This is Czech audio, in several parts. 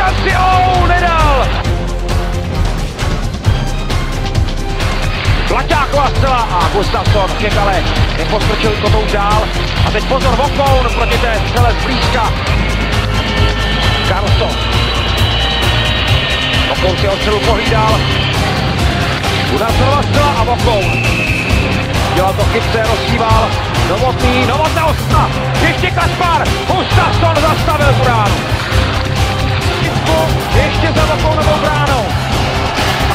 šanci, nedal! Laťáková střela a Gustafsson Kek ale nepostrčil kotouč dál. A teď pozor, Vokoun proti té střele zblízka. Karlsson. Vokoun si od střelu pohlídal. Udarcová střela a Vokoun. Dělal to chytře, rozsíval. Novotná ostna. Ještě Kaspar. Gustafsson zastavil tu ránu. Ještě za Vokounovou bránou.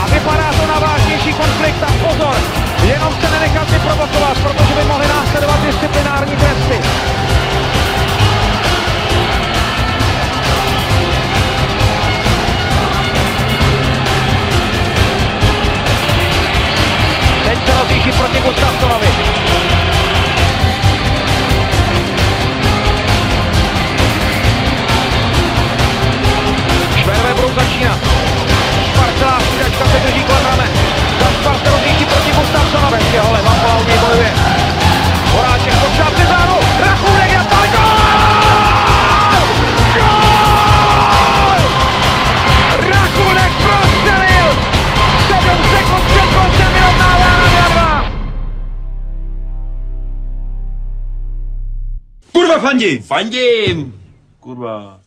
A vypadá to na vážnější konflikt, tak pozor, jenom se nenechat vyprovokovat, protože by mohly následovat disciplinární tresty. Teď se rozjíždí proti Gustafssonovi. Švédové budou začínat. Celá střídačka se drží kolem ramen. Kaspar se rozjíždí proti Gustafssonovi. Jeho levá kola u něj bojuje. Horáček počká před bránou. Rachůnek na pál. Gól! Gól! Rachůnek prostřelil. 7 sekund před koncem vyrovnává na 2-2. Kurva fandím! Fandím! Kurva.